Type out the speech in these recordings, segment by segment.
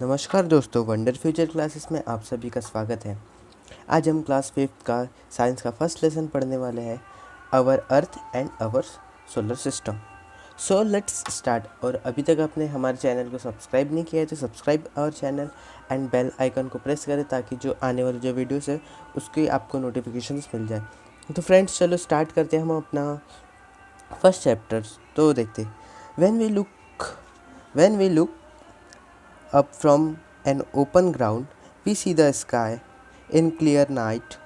नमस्कार दोस्तों, wonder future classes में आप सभी का स्वागत है। आज हम क्लास 5th का साइंस का फर्स्ट लेसन पढ़ने वाले हैं, our earth and our solar system. So let's start. और अभी तक आपने हमारे चैनल को सब्सक्राइब नहीं किया है तो subscribe our channel and bell icon को प्रेस करें ताकि जो आने वाले जो वीडियोस है उसकी आपको नोटिफिकेशंस मिल जाए। तो फ्रेंड्स, चलो स्टार्ट करते हैं हम अपना फर्स्ट चैप्टर। तो देखते हैं, when we look up from an open ground, we see the sky. In clear night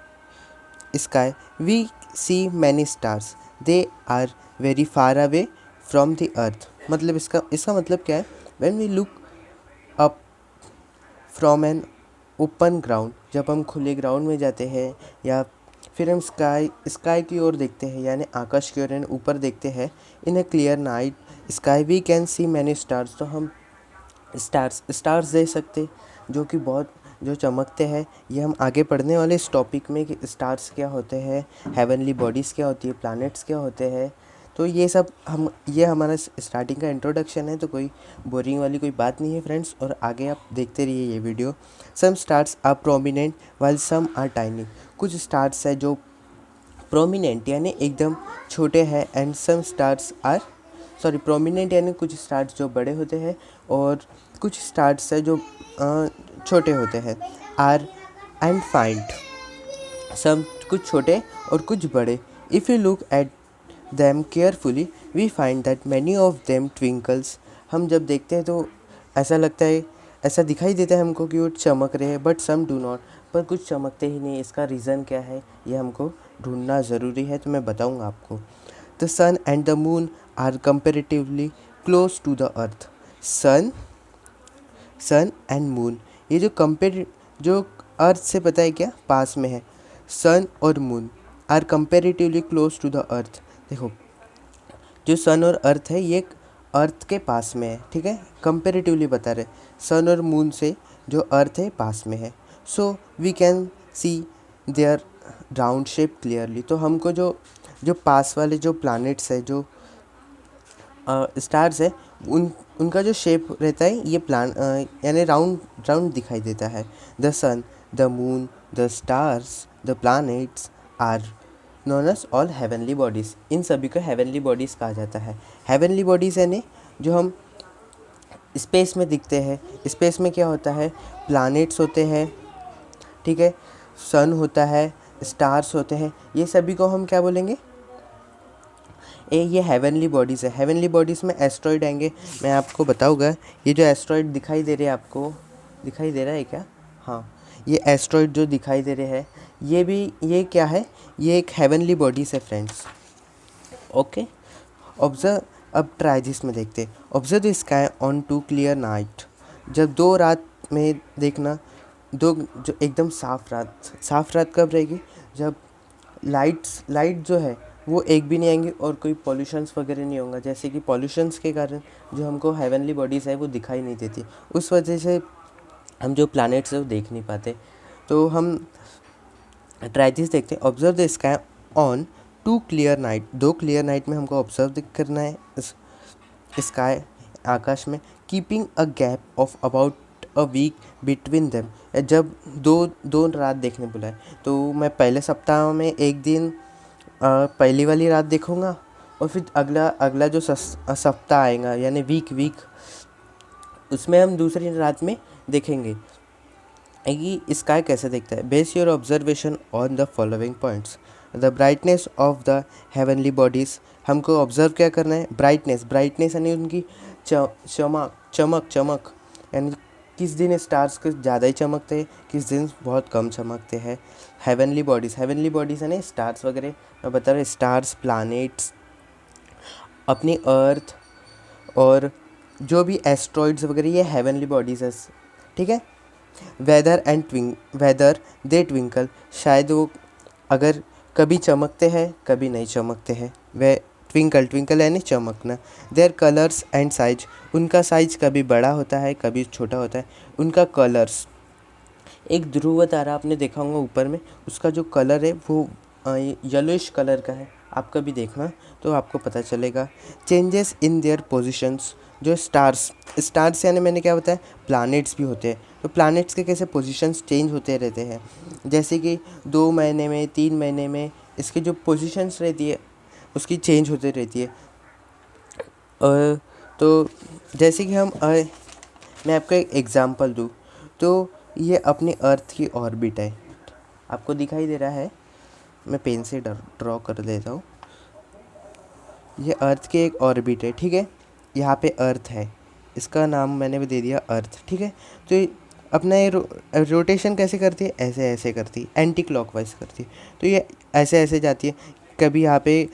sky, we see many stars. They are very far away from the earth. मतलब इसका मतलब क्या है? When we look up from an open ground, जब हम खुले ground में जाते हैं या फिर हम स्काई की ओर देखते हैं, यानी आकाश की ओर यानी ऊपर देखते हैं। In a clear night sky we can see many stars. तो हम स्टार्स देख सकते जो कि बहुत जो चमकते हैं। ये हम आगे पढ़ने वाले इस टॉपिक में कि स्टार्स क्या होते हैं, हेवनली बॉडीज़ क्या होती है, प्लैनेट्स क्या होते हैं। तो ये हमारा स्टार्टिंग का इंट्रोडक्शन है, तो कोई बोरिंग वाली कोई बात नहीं है फ्रेंड्स। और आगे आप देखते रहिए ये video. Some stars are prominent while some are tiny. कुछ स्टार्स है जो प्रोमिनेंट यानी एकदम छोटे हैं, and some stars are prominent यानी कुछ स्टार्स जो बड़े होते हैं और कुछ स्टार्स है जो छोटे होते हैं। आर एंड फाइंड सब कुछ छोटे और कुछ बड़े। If you look at them carefully we find that many of them twinkles. हम जब देखते हैं तो ऐसा लगता है, ऐसा दिखाई देता है हमको कि वो चमक रहे हैं, बट सम डू नॉट। पर कुछ चमकते ही नहीं। इसका रीज़न क्या है ये हमको ढूंढना ज़रूरी है, तो मैं बताऊंगा आपको। The sun and the moon are comparatively close to the earth. Sun sun and moon, ये जो अर्थ से पता है क्या पास में है। सन और moon are comparatively close to the earth. देखो, जो सन और अर्थ है ये अर्थ के पास में है, ठीक है। कंपेरेटिवली बता रहे, सन और मून से जो अर्थ है पास में है। So we can see their round shape clearly. तो हमको जो जो पास वाले जो प्लैनेट्स है, जो स्टार्स है, उनका जो शेप रहता है ये यानी राउंड राउंड दिखाई देता है। The sun, the moon, the stars, the planets are known as all heavenly bodies. इन सभी को हेवनली बॉडीज़ कहा जाता है। हेवनली बॉडीज़ यानी जो हम स्पेस में दिखते हैं। स्पेस में क्या होता है, प्लैनेट्स होते हैं, ठीक है, सन होता है, स्टार्स होते हैं। ये सभी को हम क्या बोलेंगे, ये हेवनली बॉडीज़ है। हेवनली बॉडीज़ में एस्ट्रॉयड आएंगे, मैं आपको बताऊंगा। ये जो एस्ट्रॉयड दिखाई दे रहे हैं, आपको दिखाई दे रहा है क्या? हाँ, ये एस्ट्रॉयड जो दिखाई दे रहे हैं ये क्या है, ये एक हेवनली बॉडीज़ है फ्रेंड्स। Okay, observe. अब ट्राई जिस में देखते हैं। Observe the sky on two clear night. जब दो रात में देखना, दो जो एकदम साफ रात कब रहेगी, जब लाइट जो है वो एक भी नहीं आएंगी और कोई पॉल्यूशंस वगैरह नहीं होगा। जैसे कि पॉल्यूशंस के कारण जो हमको हेवनली बॉडीज़ है वो दिखाई नहीं देती, उस वजह से हम जो प्लैनेट्स है वो देख नहीं पाते। तो हम ट्राइजिस देखते हैं। Observe the sky on two clear night. दो क्लियर नाइट में हमको ऑब्जर्व करना है स्काई, आकाश में। Keeping a gap of about a week between them. जब दो रात देखने बोला है तो मैं पहले सप्ताह में एक दिन पहली वाली रात देखूंगा, और फिर अगला जो सप्ताह आएगा यानी वीक उसमें हम दूसरी रात में देखेंगे कि स्काई कैसे दिखता है। Base your observation on the following points. The brightness of the heavenly bodies. हमको ऑब्जर्व क्या करना है, ब्राइटनेस यानी उनकी चमक यानी किस दिन स्टार्स कुछ ज़्यादा ही चमकते हैं, किस दिन बहुत कम चमकते हैं। हेवनली बॉडीज़ यानी स्टार्स वगैरह मैं बता रहा हूँ, स्टार्स, प्लैनेट्स, अपनी अर्थ और जो भी एस्ट्रॉइड्स वगैरह, ये हेवनली बॉडीज़ है, ठीक है। Whether they twinkle. शायद वो अगर कभी चमकते हैं कभी नहीं चमकते हैं। वे ट्विंकल यानी चमकना। Their colours and size. उनका साइज कभी बड़ा होता है कभी छोटा होता है। उनका कलर्स, एक ध्रुव तारा आपने देखा होगा ऊपर में, उसका जो कलर है वो येलोइश कलर का है। आप कभी देखना तो आपको पता चलेगा। Changes in their positions. जो स्टार्स स्टार्स यानी मैंने क्या बताया, प्लैनेट्स भी होते हैं। तो प्लैनेट्स के कैसे पोजीशंस चेंज होते रहते हैं, जैसे कि 2 महीने में 3 महीने में इसकी जो पोजीशंस रहती है उसकी चेंज होती रहती है। तो जैसे कि मैं आपको एक एग्ज़ाम्पल दूँ तो ये अपनी अर्थ की ऑर्बिट है, आपको दिखाई दे रहा है, मैं पेन से ड्रॉ कर देता हूँ। ये अर्थ की एक ऑर्बिट है, ठीक है। यहाँ पे अर्थ है, इसका नाम मैंने भी दे दिया अर्थ, ठीक है। तो ये अपना ये रोटेशन कैसे करती है, ऐसे ऐसे करती है, एंटी क्लॉकवाइज करती है। तो ये ऐसे ऐसे जाती है। कभी यहाँ पे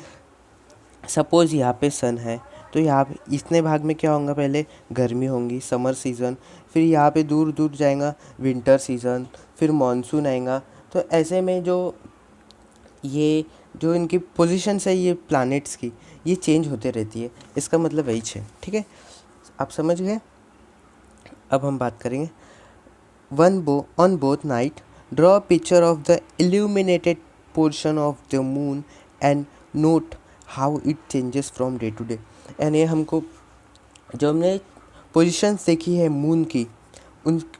सपोज़ यहाँ पे सन है, तो यहाँ पे इतने भाग में क्या होगा, पहले गर्मी होंगी, समर सीज़न, फिर यहाँ पे दूर दूर जाएगा विंटर सीज़न, फिर मानसून आएगा। तो ऐसे में ये जो इनकी पोजीशंस है ये प्लैनेट्स की, ये चेंज होते रहती है। इसका मतलब वही है, ठीक है, आप समझ गए। अब हम बात करेंगे on both night, draw a picture of the illuminated portion of the moon and note how it changes from day to day। यानी हमको जो हमने पोजीशंस देखी है मून की,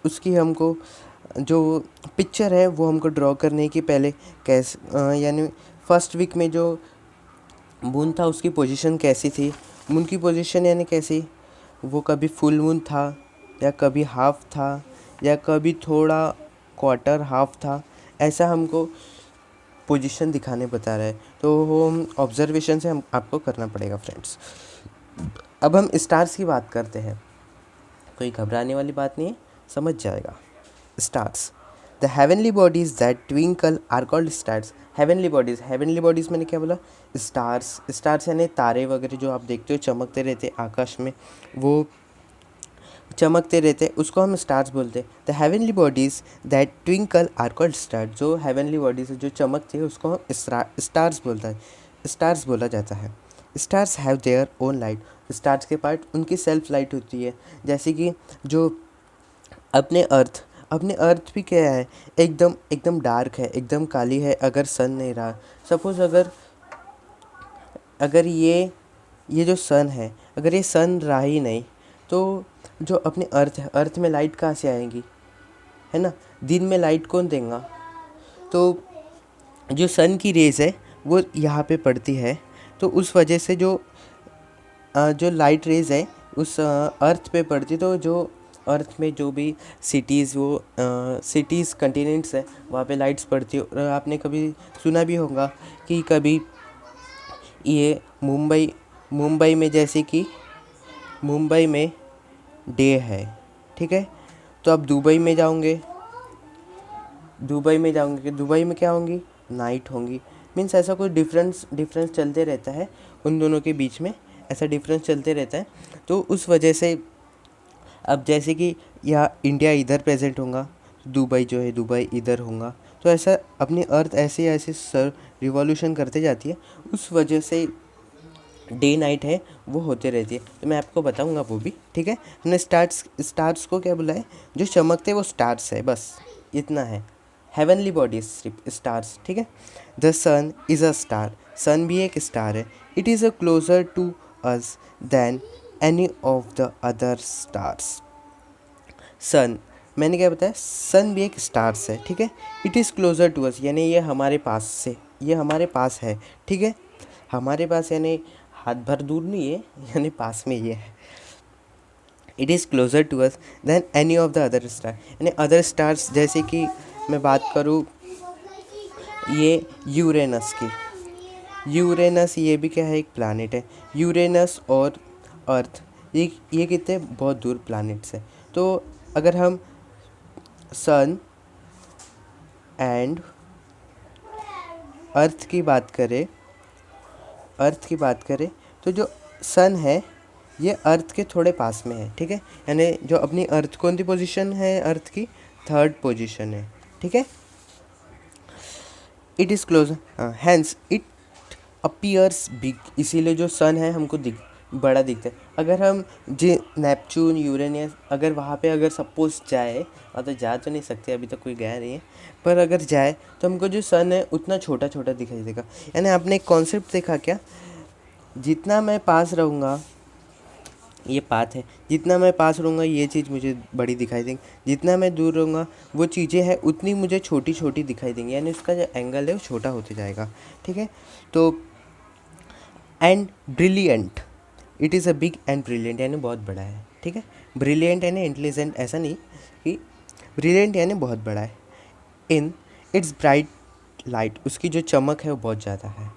उसकी हमको जो पिक्चर है वो हमको ड्रॉ करने की पहले कैसे, यानी फर्स्ट वीक में जो मून था उसकी पोजीशन कैसी थी, मून की पोजीशन यानी कैसी, वो कभी फुल मून था या कभी हाफ था या कभी थोड़ा क्वार्टर हाफ था, ऐसा हमको पोजीशन दिखाने बता रहा है। तो वो ऑब्जर्वेशन से हम आपको करना पड़ेगा फ्रेंड्स। अब हम स्टार्स की बात करते हैं, कोई घबराने वाली बात नहीं है, समझ जाएगा। Stars, the heavenly bodies that twinkle are called stars. Heavenly bodies मैंने क्या बोला, स्टार्स यानी तारे वगैरह जो आप देखते हो चमकते रहते आकाश में, वो चमकते रहते उसको हम स्टार्स बोलते हैं। The heavenly bodies that twinkle are called stars. जो हेवनली बॉडीज़ है जो चमकती है उसको हम स्टार्स बोला जाता है। Stars have their own light. Stars के पार्ट उनकी सेल्फ लाइट होती है, जैसे कि जो अपने अर्थ भी क्या है, एकदम एकदम डार्क है, एकदम काली है अगर सन नहीं रहा। सपोज़ अगर ये जो सन है, अगर ये सन रहा ही नहीं तो जो अपनी अर्थ है, अर्थ में लाइट कहाँ से आएगी, है ना, दिन में लाइट कौन देगा। तो जो सन की रेज़ है वो यहाँ पे पड़ती है, तो उस वजह से जो लाइट रेज़ है उस अर्थ पे पड़ती, तो जो अर्थ में जो भी सिटीज़ कंटिनेंट्स है वहाँ पे लाइट्स पड़ती है। और आपने कभी सुना भी होगा कि कभी ये मुंबई में, जैसे कि मुंबई में डे है, ठीक है, तो आप दुबई में जाओगे कि दुबई में क्या होंगी, नाइट होंगी। मीन्स ऐसा कोई डिफरेंस चलते रहता है उन दोनों के बीच में, ऐसा डिफरेंस चलते रहता है। तो उस वजह से अब जैसे कि यहाँ इंडिया इधर प्रेजेंट होगा, दुबई जो है दुबई इधर होगा, तो ऐसा अपनी अर्थ ऐसे ऐसे रिवॉल्यूशन करते जाती है, उस वजह से डे नाइट है वो होते रहती है। तो मैं आपको बताऊंगा वो भी, ठीक है। हमने स्टार्स को क्या बोला है, जो चमकते वो स्टार्स है, बस इतना है। हेवनली बॉडीज सिर्फ स्टार्स, ठीक है। The sun is a star. Sun भी एक स्टार है। It is a closer to us than any of the other stars. Sun, मैंने क्या बताया, सन भी एक स्टार्स है, ठीक है। It is closer to us यानी ये हमारे पास है, ठीक है। हमारे पास यानी हाथ भर दूर नहीं है, यानी पास में ये है। It is closer to us than any of the other star, यानी अदर स्टार्स, जैसे कि मैं बात करूँ ये यूरेनस की। यूरेनस ये भी क्या है, एक प्लैनेट है। यूरेनस और अर्थ ये कितने बहुत दूर प्लैनेट्स हैं। तो अगर हम सन एंड अर्थ की बात करें तो जो सन है ये अर्थ के थोड़े पास में है, ठीक है। यानी जो अपनी अर्थ कौन सी पोजीशन है, अर्थ की 3rd पोजीशन है, ठीक है। It is close, hence it appears big, इसीलिए जो सन है हमको बड़ा दिखता है। अगर हम नेपच्यून यूरेनियस अगर वहाँ पे अगर सपोज जाए, और तो जा तो नहीं सकते, अभी तक कोई गया नहीं है, पर अगर जाए तो हमको जो सन है उतना छोटा छोटा दिखाई देगा। यानी आपने एक कॉन्सेप्ट देखा क्या, जितना मैं पास रहूँगा ये पाथ है, जितना मैं पास रहूँगा ये चीज़ मुझे बड़ी दिखाई देंगी, जितना मैं दूर रहूँगा वो चीज़ें हैं उतनी मुझे छोटी छोटी दिखाई देंगी, यानी उसका जो एंगल है वो छोटा होते जाएगा। ठीक है, तो and brilliant, it is a big and brilliant यानी बहुत बड़ा है। ठीक है, ब्रिलियंट यानी इंटेलिजेंट ऐसा नहीं, कि ब्रिलियंट यानी बहुत बड़ा है। इन इट्स ब्राइट लाइट, उसकी जो चमक है वो बहुत ज़्यादा है।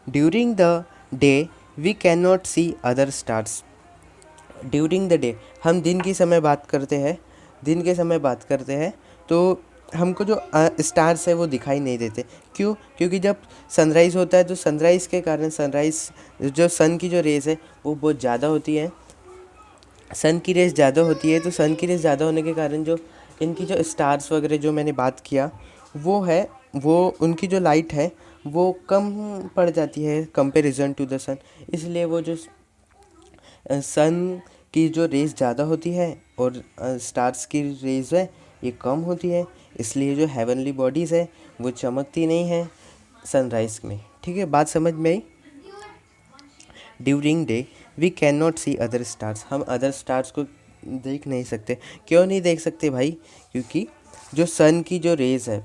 During the day we can not see other stars, during the day हम दिन की समय बात करते हैं, दिन के समय बात करते हैं तो हमको जो स्टार्स है वो दिखाई नहीं देते। क्यों? क्योंकि जब सनराइज़ होता है तो सनराइज़ के कारण सनराइज़ जो सन की जो रेज़ है वो बहुत ज़्यादा होती है, सन की रेज़ ज़्यादा होती है, तो सन की रेज़ ज़्यादा होने के कारण जो इनकी जो स्टार्स वगैरह जो मैंने बात किया वो है, वो उनकी जो लाइट है वो कम पड़ जाती है कंपेरिजन टू द सन। इसलिए वो जो सन की जो रेज़ ज़्यादा होती है और स्टार्स की रेज़ है ये कम होती है, इसलिए जो हेवनली बॉडीज़ है वो चमकती नहीं है सनराइज़ में। ठीक है, बात समझ में आई? During day we can not see other stars, हम अदर स्टार्स को देख नहीं सकते। क्यों नहीं देख सकते भाई? क्योंकि जो सन की जो रेज़ है,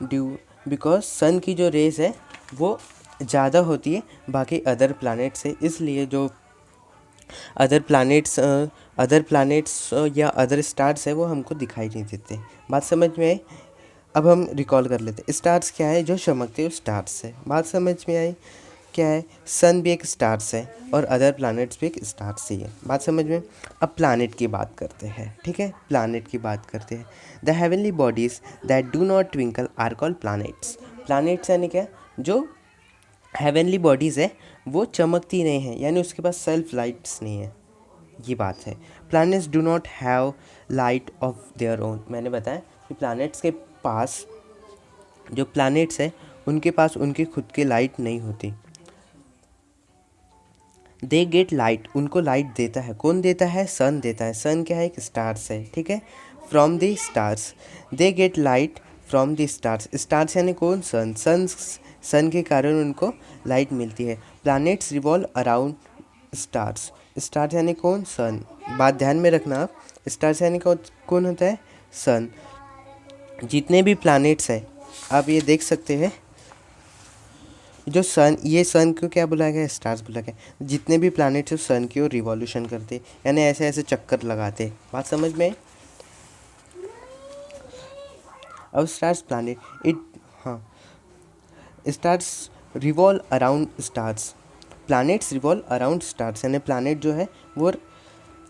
ड्यू बिकॉज सन की जो रेज़ है वो ज़्यादा होती है बाकी अदर प्लैनेट से, इसलिए जो अदर प्लैनेट्स या अदर स्टार्स है वो हमको दिखाई नहीं देते। बात समझ में आई? अब हम रिकॉल कर लेते हैं, स्टार्स क्या है? जो चमकते हैं स्टार्स है। बात समझ में आई? क्या है? सन भी एक स्टार्स है और अदर प्लैनेट्स भी एक स्टार्स ही है। बात समझ में? अब प्लैनेट की बात करते हैं। ठीक है, प्लैनेट की बात करते हैं। The heavenly bodies that do not twinkle are called planets. Planets यानी क्या? जो हेवनली बॉडीज़ है वो चमकती नहीं है, यानी उसके पास सेल्फ लाइट्स नहीं है, ये बात है। Planets do not have light of their own, मैंने बताया कि प्लैनेट्स के पास, जो प्लैनेट्स है उनके पास उनकी खुद की लाइट नहीं होती। दे गेट लाइट, उनको लाइट देता है, कौन देता है? सन देता है। सन क्या है? एक स्टार्स है। ठीक है, from the stars, they get light from the stars, stars यानी कौन? सन। सन के कारण उनको लाइट मिलती है। Planets revolve around stars, stars यानी कौन? सन। बात ध्यान में रखना आप, स्टार्स यानी कौन होता है? सन। जितने भी प्लैनेट्स हैं आप ये देख सकते हैं, जो सन, ये सन को क्या बुलाया गया? स्टार्स बुलाया गया। जितने भी प्लैनेट्स हैं सन की ओर रिवॉल्यूशन करते, यानी ऐसे ऐसे चक्कर लगाते। बात समझ में? अब स्टार्स प्लैनेट इट, हाँ, stars revolve around stars, planets revolve around stars, यानी प्लैनेट जो है वो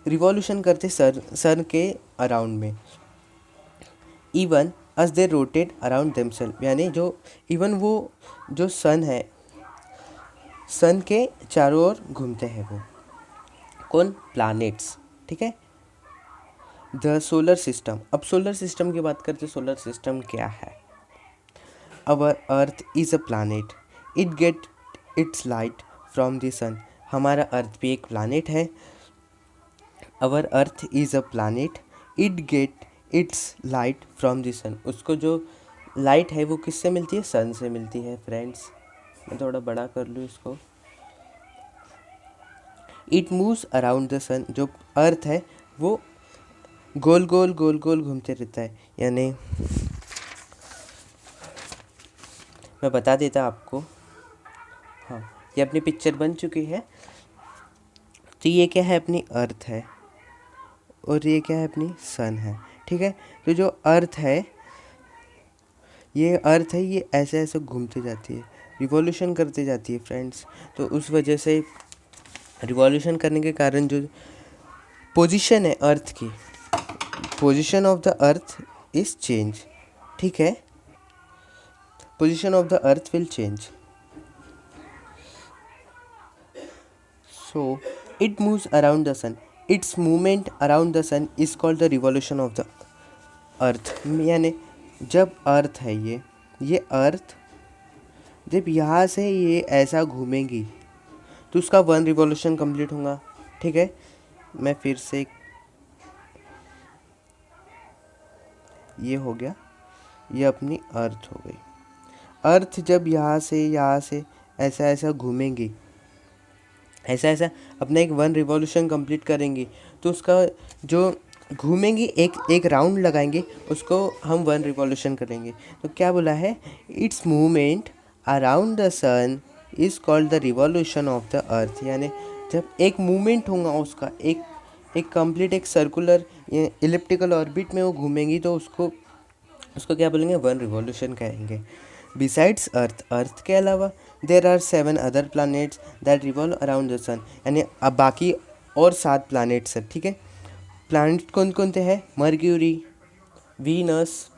रिवॉल्यूशन करते सन के अराउंड में। इवन अस दे रोटेट अराउंड देमसेल्फ, यानी जो इवन वो जो सन है, सन के चारों ओर घूमते हैं वो, कौन? प्लैनेट्स। ठीक है, द सोलर सिस्टम, अब सोलर सिस्टम की बात करते हैं। सोलर सिस्टम क्या है? Our earth is a planet, it get its light from the sun, हमारा अर्थ भी एक प्लैनेट है। Our earth is a planet, it get its light from the sun, उसको जो लाइट है वो किससे मिलती है? सन से मिलती है। फ्रेंड्स मैं थोड़ा बड़ा कर लूँ इसको। इट मूव्स अराउंड द सन, जो अर्थ है वो गोल गोल गोल गोल घूमते रहता है, यानी मैं बता देता आपको। हाँ, ये अपनी पिक्चर बन चुकी है। तो ये क्या है? अपनी अर्थ है और ये क्या है? अपनी सन है। ठीक है, तो जो अर्थ है, ये अर्थ है, ये ऐसे ऐसे घूमते जाती है, रिवॉल्यूशन करते जाती है फ्रेंड्स। तो उस वजह से रिवॉल्यूशन करने के कारण जो पोजीशन है अर्थ की, position of the earth is change. ठीक है, position of the earth will change, so it moves around the sun, its movement around the sun is called the revolution of the earth। यानी जब अर्थ है, ये अर्थ जब यहाँ से ये ऐसा घूमेगी तो उसका वन रिवॉल्यूशन कंप्लीट होगा। ठीक है, मैं फिर से, ये हो गया, ये अपनी अर्थ हो गई। अर्थ जब यहाँ से ऐसा ऐसा घूमेंगी ऐसा ऐसा अपना एक 1 रिवॉल्यूशन कंप्लीट करेंगे तो उसका जो घूमेंगे, एक एक राउंड लगाएंगे, उसको हम 1 रिवॉल्यूशन करेंगे। तो क्या बोला है, its movement around the sun is called the revolution of the earth. यानी जब एक मूवमेंट होगा उसका, एक कंप्लीट एक सर्कुलर इलिप्टिकल ऑर्बिट में वो घूमेंगी तो उसको उसको क्या बोलेंगे, 1 रिवॉल्यूशन कहेंगे। बिसाइड्स अर्थ, अर्थ के अलावा there are 7 other planets that revolve around the sun. यानी अब बाकी और 7 प्लानट्स हैं, ठीक है। प्लानट कौन कौन से हैं, mercury, Venus,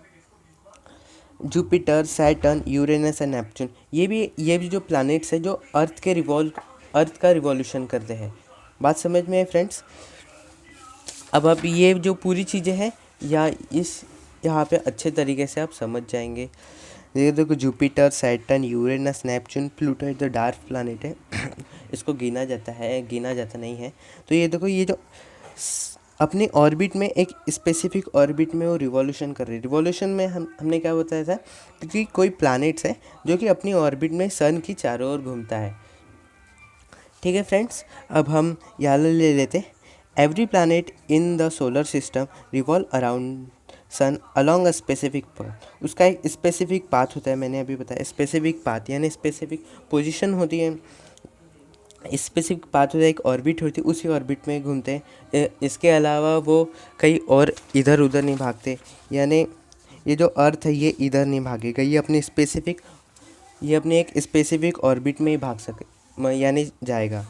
Jupiter, Saturn, Uranus and Neptune. ये भी जो प्लैनेट्स हैं जो अर्थ का रिवॉल्यूशन करते हैं। बात समझ में है फ्रेंड्स। अब आप ये जो पूरी चीज़ें हैं यहाँ पे अच्छे तरीके से आप समझ जाएंगे। ये देखो, Jupiter, Saturn, Uranus, Neptune, Pluto ये तो डार्क प्लैनेट है इसको गिना जाता नहीं है। तो ये देखो, ये जो अपने ऑर्बिट में एक स्पेसिफिक ऑर्बिट में वो रिवॉल्यूशन कर रही है। रिवॉल्यूशन में हमने क्या बताया था कि कोई प्लैनेट्स है जो कि अपनी ऑर्बिट में सन की चारों ओर घूमता है। ठीक है फ्रेंड्स, अब हम यहाँ ले लेते। Every planet in the solar system revolve around sun along a specific path. उसका एक स्पेसिफिक पाथ होता है, मैंने अभी बताया स्पेसिफिक पाथ यानी स्पेसिफिक पोजीशन होती है, स्पेसिफिक पाथ होता है, एक ऑर्बिट होती है, उसी ऑर्बिट में घूमते हैं। इसके अलावा वो कहीं और इधर उधर नहीं भागते। यानी ये जो अर्थ है ये इधर नहीं भागेगा, ये अपने एक स्पेसिफिक ऑर्बिट में ही भाग सके यानी जाएगा।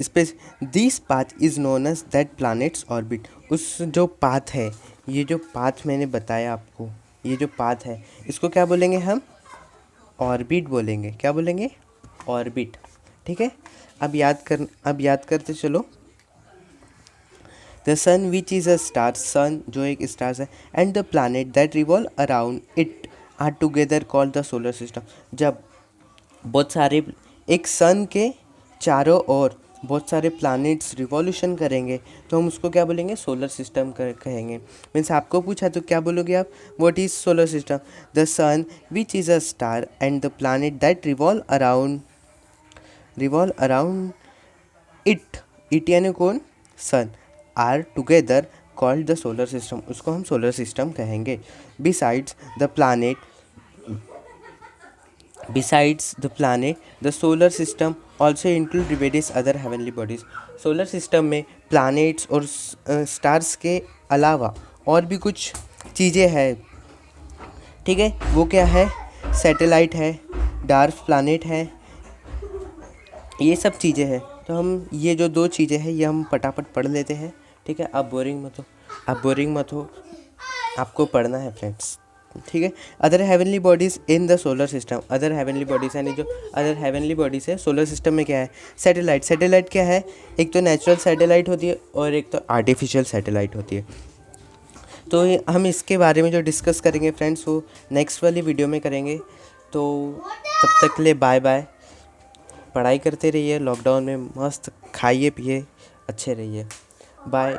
Space this path is known as that planet's orbit. उस जो पाथ है, ये जो पाथ मैंने बताया आपको, ये जो पाथ है इसको क्या बोलेंगे हम, ऑर्बिट बोलेंगे। क्या बोलेंगे, ऑर्बिट। ठीक है, अब याद करते चलो। The sun which is a star, sun जो एक स्टार है, and the planet that revolve around it are together called the solar system. जब बहुत सारे एक सन के चारों ओर बहुत सारे प्लैनेट्स रिवॉल्यूशन करेंगे तो हम उसको क्या बोलेंगे, सोलर सिस्टम कहेंगे। मीन्स आपको पूछा तो क्या बोलोगे आप, what is solar system, the sun which is a star and the planet that revolve around it यानी कौन, sun, are together called the solar system, उसको हम सोलर सिस्टम कहेंगे। Besides the planet Besides the planet, the solar system also include various other heavenly bodies. Solar system में planets और stars के अलावा और भी कुछ चीज़ें हैं। ठीक है, वो क्या है, सैटेलाइट है, डार्क प्लैनेट है, ये सब चीज़ें हैं। तो हम ये जो 2 चीज़ें हैं ये हम फटाफट पढ़ लेते हैं। ठीक है, आप बोरिंग मत हो, आपको पढ़ना है फ्रेंड्स। ठीक है, other heavenly bodies in the solar system, other heavenly bodies यानी जो अदर हेवनली बॉडीज़ है सोलर सिस्टम में क्या है, सैटेलाइट क्या है, एक तो नेचुरल सैटेलाइट होती है और एक तो आर्टिफिशियल सैटेलाइट होती है। तो हम इसके बारे में जो डिस्कस करेंगे फ्रेंड्स वो नेक्स्ट वाली वीडियो में करेंगे। तो तब तक के लिए बाय बाय, पढ़ाई करते रहिए, लॉकडाउन में मस्त खाइए पिए, अच्छे रहिए, बाय।